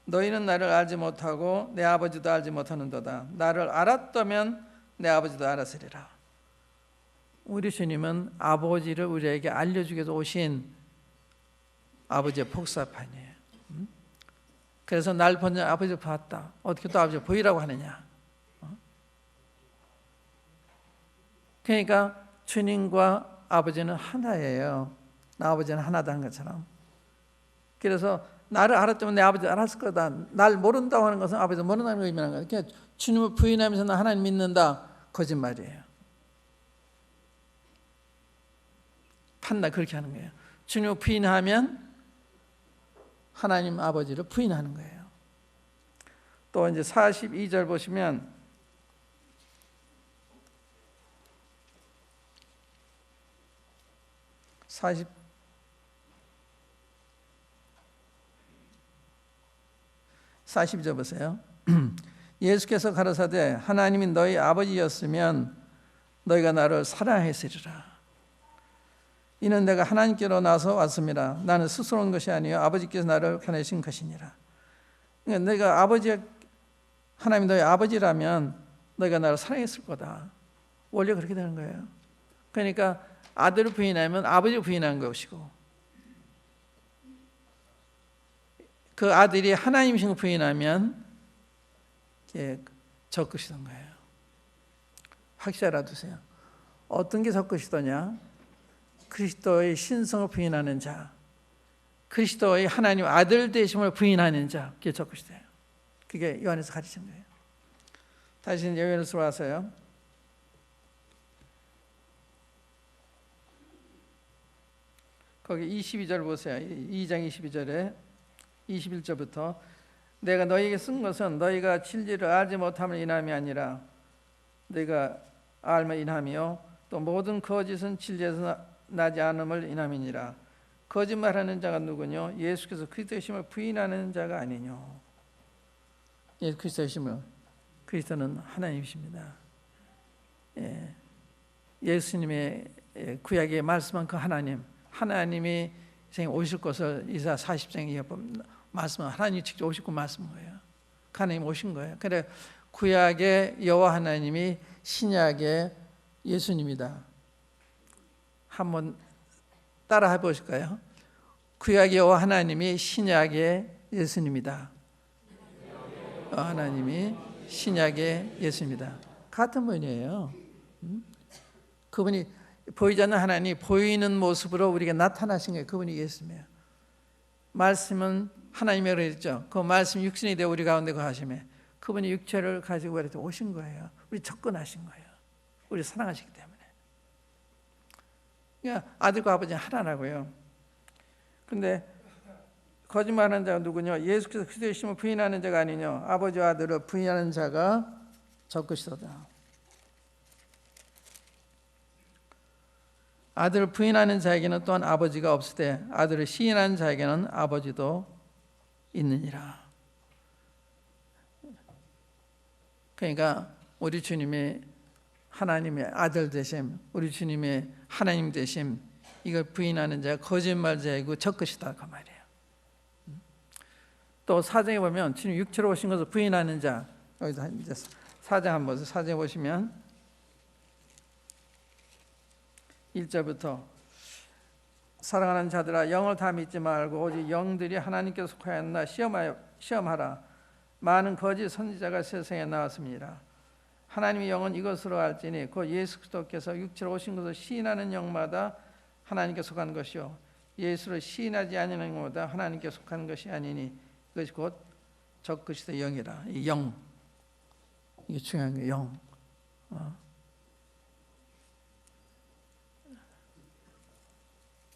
너희는 나를 알지 못하고 내 아버지도 알지 못하는도다. 나를 알았다면 내 아버지도 알았으리라. 우리 주님은 아버지를 우리에게 알려주기 위해서 오신 아버지의 복사판이에요. 그래서 날 본 자 아버지를 봤다. 어떻게 또 아버지를 보이라고 하느냐. 그러니까 주님과 아버지는 하나예요. 나 아버지는 하나다는 것처럼. 그래서 나를 알았다면 내 아버지 알았을 거다. 날 모른다고 하는 것은 아버지를 모른다는 걸 의미하는 거예요. 그러니까 주님을 부인하면서 나 하나님 믿는다, 거짓말이에요. 판다, 그렇게 하는 거예요. 주님을 부인하면 하나님 아버지를 부인하는 거예요. 또 이제 42절 보시면 40절 보세요. 예수께서 가라사대 하나님이 너희 아버지였으면 너희가 나를 사랑했으리라. 이는 내가 하나님께로 나서 왔습니다. 나는 스스로 온 것이 아니요 아버지께서 나를 보내신 것이니라. 그러니까 너희가 하나님이 너희 아버지라면 너희가 나를 사랑했을 거다. 원래 그렇게 되는 거예요. 그러니까 아들을 부인하면 아버지를 부인한 것이고, 그 아들이 하나님이신 걸 부인하면 적그리스도인 거예요. 확실히 알아두세요. 어떤 게 적그리스도냐? 그리스도의 신성을 부인하는 자, 그리스도의 하나님 아들 되심을 부인하는 자, 그게 적그리스도예요. 그게 요한에서 가르친 거예요. 다시 요한에서 와서요. 거기 22절 보세요. 2장 22절에 21절부터 내가 너희에게 쓴 것은 너희가 진리를 알지 못함을 인함이 아니라 너희가 알면 인함이요 또 모든 거짓은 진리에서 나지 않음을 인함이니라. 거짓말하는 자가 누구뇨? 예수께서 그리스도의 심을 부인하는 자가 아니뇨. 예수 그리스도의 심을, 그리스도는 하나님이십니다. 예수님의 구약에 말씀한 그 하나님이 오실 것을 이사 40장에 말씀은 하나님이 직접 오시고 말씀한 거예요. 하나님 오신 거예요. 그래 구약의 여호와 하나님이 신약의 예수님이다. 한번 따라 해보실까요? 구약의 여호와 하나님이 신약의 예수님이다. 하나님이 신약의 예수입니다. 같은 분이에요. 그분이 보이지 않는 하나님이 보이는 모습으로 우리에게 나타나신 거예요. 그분이 예수님이에요. 말씀은 하나님이라고 했죠. 그 말씀 육신이 되어 우리 가운데 거하시며 그분이 육체를 가지고 우리한테 오신 거예요. 우리 접근하신 거예요. 우리 사랑하시기 때문에. 그러니까 아들과 아버지는 하나라고요. 그런데 거짓말하는 자가 누구냐? 예수께서 그리스도의 심을 부인하는 자가 아니냐? 아버지와 아들을 부인하는 자가 적그리스도다. 아들을 부인하는 자에게는 또한 아버지가 없으되 아들을 시인하는 자에게는 아버지도 있느니라. 그러니까 우리 주님의 하나님의 아들 되심, 우리 주님의 하나님 되심, 이걸 부인하는 자가 거짓말자이고 적그리스도다 그 말이에요. 또 사정에 보면 주님 육체로 오신 것을 부인하는 자, 여기서 이제 사정 한번 보세요. 사정에 보시면 1절부터 사랑하는 자들아 영을 다 믿지 말고 오직 영들이 하나님께서 속하였나 시험하라. 많은 거짓 선지자가 세상에 나왔습니다. 하나님의 영은 이것으로 알지니 곧 예수 그리스도께서 육체로 오신 것을 시인하는 영마다 하나님께 속한 것이요 예수를 시인하지 아니하는 영마다 하나님께 속한 것이 아니니 그것이 곧 적그리스도의 영이라. 이 영, 이게 중요한 거예요. 영.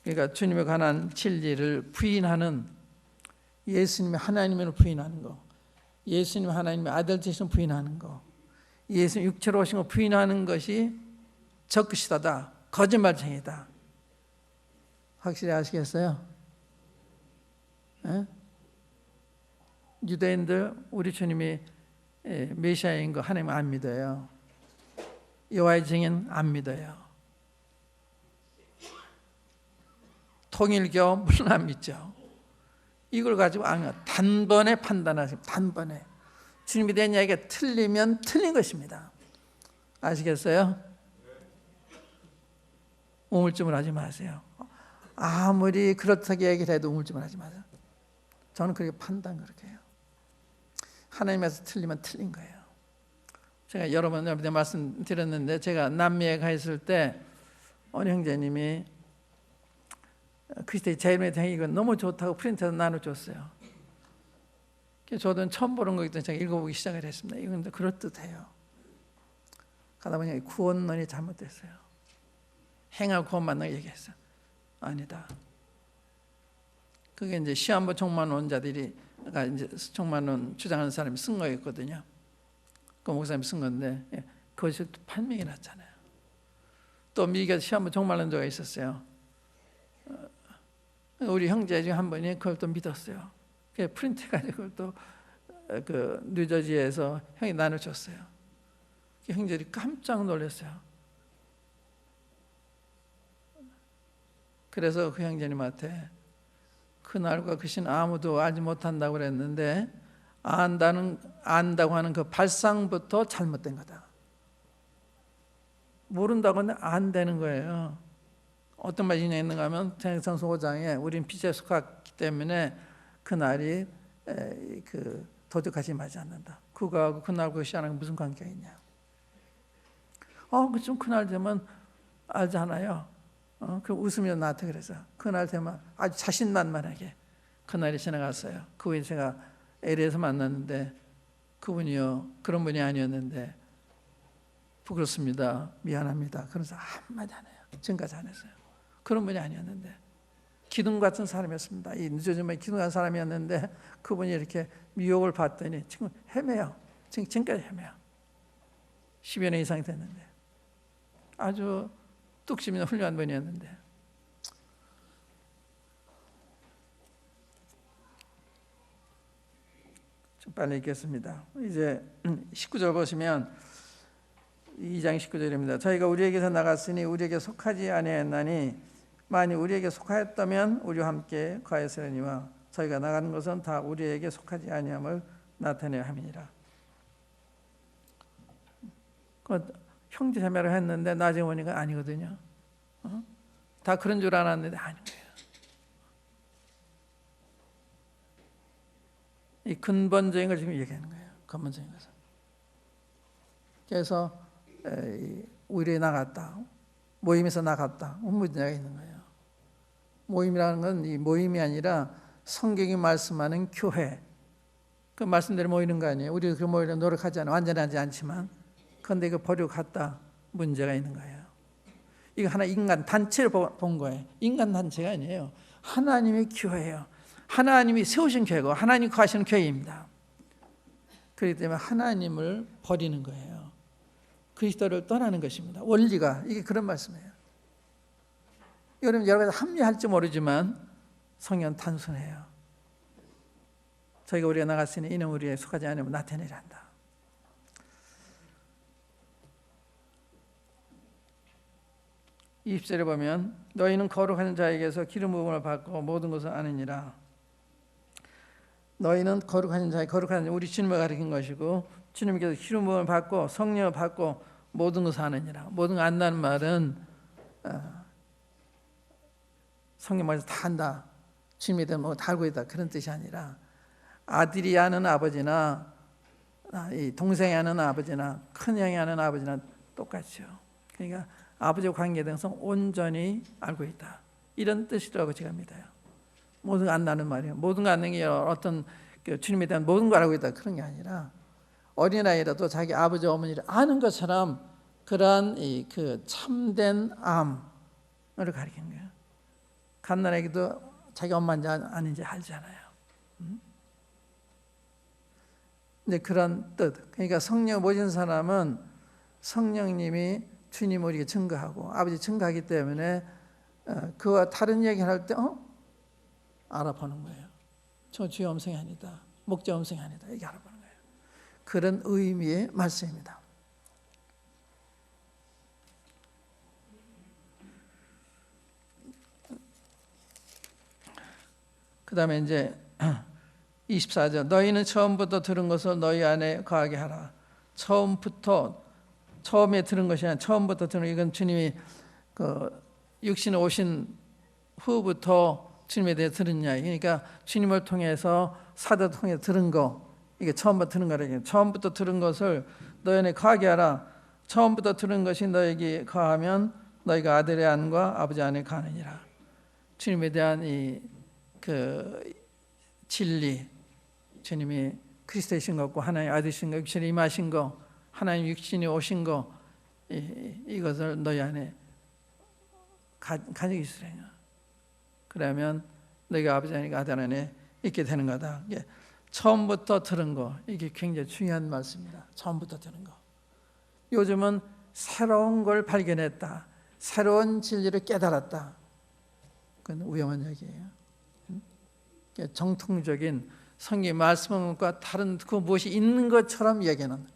그러니까 주님에 관한 진리를 부인하는, 예수님의 하나님을 부인하는 거, 예수님의 하나님의 아들 되신 부인하는 거, 예수님 육체로 오신 거 부인하는 것이 적그리스도다, 거짓말쟁이다. 확실히 아시겠어요? 에? 유대인들 우리 주님이 메시아인 거 하나님 안 믿어요. 여호와의 증인 안 믿어요. 통일교 물론 안 믿죠. 이걸 가지고 단번에 판단하십니다. 단번에. 주님이 된 이야기가 틀리면 틀린 것입니다. 아시겠어요? 우물쭈물 하지 마세요. 아무리 그렇다고 얘기를 해도 우물쭈물 하지 마세요. 저는 그렇게 판단 그렇게 해요. 하나님에서 틀리면 틀린 거예요. 제가 여러 번 말씀드렸는데, 제가 남미에 가 있을 때 어느 형제님이 그리스도의 제일의 행 이거 너무 좋다고 프린트해서 나눠줬어요. 저도 처음 보는 거기 때문에 제가 읽어보기 시작을 했습니다. 이건 그럴듯해요. 가다 보니 구원론이 잘못됐어요. 행하고 구원 만나고 얘기했어요. 아니다. 그게 이제 시한부 총만원자들이 이제 총만원 주장하는 사람이 쓴 거였거든요. 그 목사님이 쓴 건데 그것이 판명이 났잖아요. 또 미국에서 시한부 총만원자가 있었어요. 우리 형제 중에 한 분이 그걸 또 믿었어요. 그래서 프린트해가지고 또 그 뉴저지에서 형이 나눠줬어요. 형제들이 깜짝 놀랐어요. 그래서 그 형제님한테 그날과 그 신 아무도 알지 못한다고 그랬는데 안다고 하는 그 발상부터 잘못된 거다. 모른다고 하는데 안 되는 거예요. 어떤 말이 있는가 하면 생성서 5장에 우린 빛에 속하기 때문에 그날이 도둑하지 말지 않는다. 그거하고 그날 그 시간하고 무슨 관계가 있냐. 좀 그날 되면 알잖아요. 그 웃으며 나한테 그래서 그날 되면 아주 자신만만하게 그날이 지나갔어요. 그 후에 제가 LA에서 만났는데 그분이요 그런 분이 아니었는데 부끄럽습니다. 미안합니다. 그래서 한마디 안 해요. 지금까지 안 했어요. 그런 분이 아니었는데 기둥 같은 사람이었습니다. 이 늦어지면 기둥 같은 사람이었는데 그분이 이렇게 미혹을 받더니 지금 헤매요. 지금까지 헤매요. 10여 년 이상이 됐는데 아주 뚝심 있는 훌륭한 분이었는데 좀 빨리 읽겠습니다. 이제 19절 보시면 2장 19절입니다. 저희가 우리에게서 나갔으니 우리에게 속하지 아니하였나니 만일 우리에게 속하였다면 우리와 함께 거하였으려니와 저희가 나가는 것은 다 우리에게 속하지 아니함을 나타내야 함이니라. 형제 자매를 했는데 나중에 보니까 아니거든요. 다 그런 줄 알았는데 아닌 거예요. 이 근본적인 걸 지금 얘기하는 거예요. 근본적인 것은. 그래서 우리에 나갔다, 모임에서 나갔다, 문제가 있는 거예요. 모임이라는 건 이 모임이 아니라 성경이 말씀하는 교회, 그 말씀대로 모이는 거 아니에요. 우리도 그 모이려 노력하지 않아요. 완전히 하지 않지만. 그런데 이거 버리고 갔다, 문제가 있는 거예요. 이거 하나 인간 단체를 본 거예요. 인간 단체가 아니에요. 하나님의 교회예요. 하나님이 세우신 교회고 하나님 거하시는 교회입니다. 그렇기 때문에 하나님을 버리는 거예요. 그리스도를 떠나는 것입니다. 원리가 이게 그런 말씀이에요. 여러분 여러 가지 합리할지 모르지만 성경은 단순해요. 저희가 우리가 나갔으니 이는 우리에 속하지 않으면 나타내려 한다. 이 20절에 보면 너희는 거룩한 자에게서 기름 부음을 받고 모든 것을 아느니라. 너희는 거룩한 자, 우리 주님을 가리킨 것이고 주님께서 기름 부음을 받고 성령을 받고 모든 것을 아느니라. 모든 걸 안다는 말은 성경 말에서 다 안다, 주님에 대한 뭐 다 알고 있다 그런 뜻이 아니라 아들이 아는 아버지나 이 동생이 하는 아버지나 큰형이 하는 아버지나 똑같죠. 그러니까 아버지와 관계에 대해서 온전히 알고 있다, 이런 뜻이라고 제가 믿어요. 모든 거 안다는 말이에요. 모든 거 아는 게 어떤 주님에 대한 모든 걸 알고 있다, 그런 게 아니라 어린아이라도 자기 아버지 어머니를 아는 것처럼 그러한 그 참된 암을 가리키는 거예요. 갓난아기도 자기 엄마인지 아닌지 알잖아요. 근데 그런 뜻, 그러니까 성령 모신 사람은 성령님이 주님을 우리에게 증거하고 아버지 증거하기 때문에 그와 다른 얘기를 할 때 알아보는 거예요. 저 주의 음성이 아니다, 목자 음성이 아니다, 이게 알아보는 거예요. 그런 의미의 말씀입니다. 그 다음에 이제 24절, 너희는 처음부터 들은 것을 너희 안에 거하게 하라. 처음에 들은 것이 아니라 처음부터 들은, 이건 주님이 그 육신에 오신 후부터 주님에 대해 들은 이야기. 그러니까 주님을 통해서 사도 통해 들은 거, 이게 처음부터 들은 거라요. 처음부터 들은 것을 너희 안에 거하게 하라. 처음부터 들은 것이 너에게 거하면 너희가 아들의 안과 아버지 안에 가느니라. 주님에 대한 그 진리, 주님이 그리스도이신 것과 하나님 아들이신 것, 육신에 임하신 것, 하나님 육신이 오신 것, 이것을 너희 안에 가지고 있으라. 그러면 너희가 아버지 안에 아들 안에 있게 되는 거다. 처음부터 들은 거, 이게 굉장히 중요한 말씀입니다. 처음부터 들은 거. 요즘은 새로운 걸 발견했다, 새로운 진리를 깨달았다, 그건 위험한 얘기예요. 정통적인 성경 말씀과 다른 그 무엇이 있는 것처럼 얘기하는,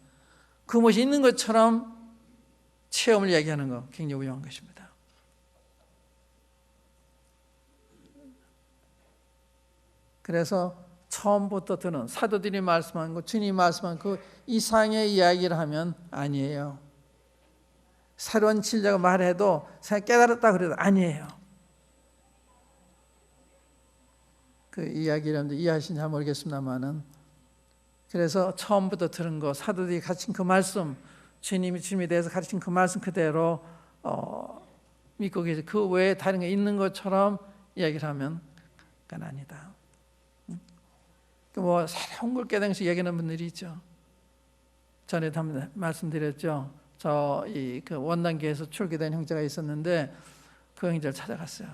그 무엇이 있는 것처럼 체험을 얘기하는 거, 굉장히 위험한 것입니다. 그래서 처음부터 듣는 사도들이 말씀한 거, 주님이 말씀한 그 이상의 이야기를 하면 아니에요. 새로운 진리가 말해도 깨달았다 그래도 아니에요. 그 이야기를 이해하시는지 모르겠습니다만은, 그래서 처음부터 들은 거, 사도들이 가르친 그 말씀, 주님이 주님에 대해서 가르친 그 말씀 그대로 믿고 계세요. 그 외에 다른 게 있는 것처럼 이야기를 하면 그건 아니다. 뭐 새로운 걸 깨달으면서 얘기하는 분들이 있죠. 전에 한번 말씀드렸죠. 그 원단계에서 출교된 형제가 있었는데 그 형제를 찾아갔어요.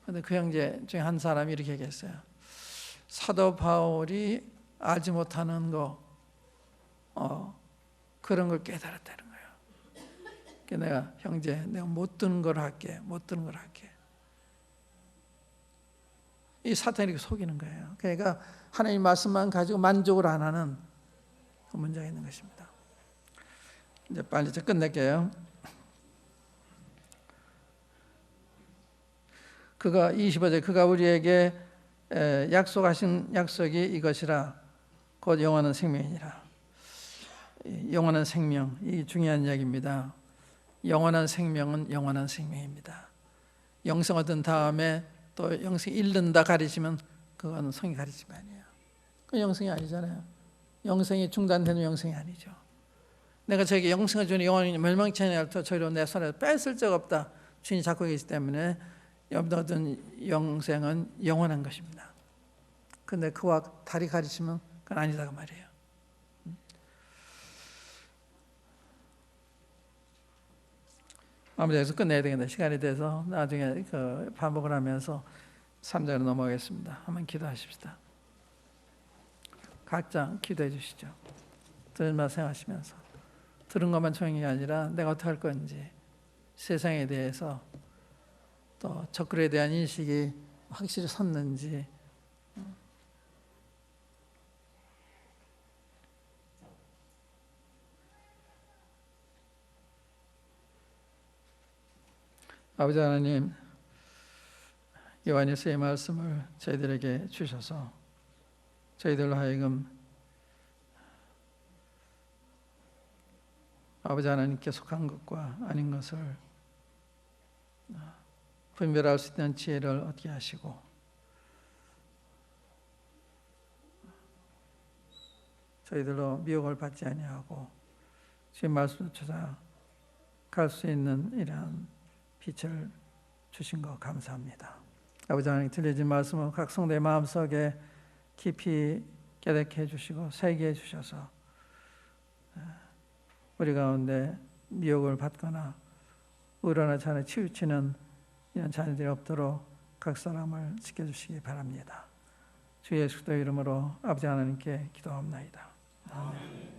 그런데 그 형제 중에 한 사람이 이렇게 얘기했어요. 사도 바울이 알지 못하는 거, 그런 걸 깨달았다는 거예요. 그래서 내가 형제, 내가 못 듣는 걸 할게, 못 듣는 걸 할게. 이 사탄이 이렇게 속이는 거예요. 그러니까 하나님 말씀만 가지고 만족을 안 하는 그 문제가 있는 것입니다. 이제 빨리 좀 끝낼게요. 그가 25절, 그가 우리에게 약속하신 약속이 이것이라, 곧 영원한 생명이니라. 영원한 생명, 이 중요한 이야기입니다. 영원한 생명은 영원한 생명입니다. 영생 얻은 다음에 또 영생 잃는다 가르치면 그건 성이 가르침이 아니에요. 그 영생이 아니잖아요. 영생이 중단되는 영생이 아니죠. 내가 저에게 영생을 주는 영원히 멸망치 아니하리라, 저희로 내 손에 뺏을 적 없다, 주인이 잡고 계시기 때문에 얻은 영생은 영원한 것입니다. 그런데 그와 다리 가르치면 그건 아니다고 말이에요. 아무튼 여기서 끝내야 되겠네. 시간이 돼서 나중에 반복을 하면서 3절로 넘어가겠습니다. 한번 기도하십시다. 각자 기도해 주시죠. 들은 말 생각하시면서, 들은 것만 조용히 아니라 내가 어떻게 할 건지, 세상에 대해서 또 적그리스도에 대한 인식이 확실히 섰는지, 아버지 하나님, 요한일서의 말씀을 저희들에게 주셔서 저희들로 하여금 아버지 하나님께 속한 것과 아닌 것을 분별할 수 있는 지혜를 얻게 하시고, 저희들로 미혹을 받지 아니하고 주의 말씀을 찾아 갈 수 있는 이러한 빛을 주신 것 감사합니다. 아버지 하나님, 들려진 말씀은 각 성도의 마음속에 깊이 깨닫게 해주시고 새게 해주셔서 우리 가운데 미혹을 받거나 의로나 자녀 치우치는 이런 자녀들이 없도록 각 사람을 지켜주시기 바랍니다. 주 예수 그리스도 이름으로 아버지 하나님께 기도합나이다. 아멘.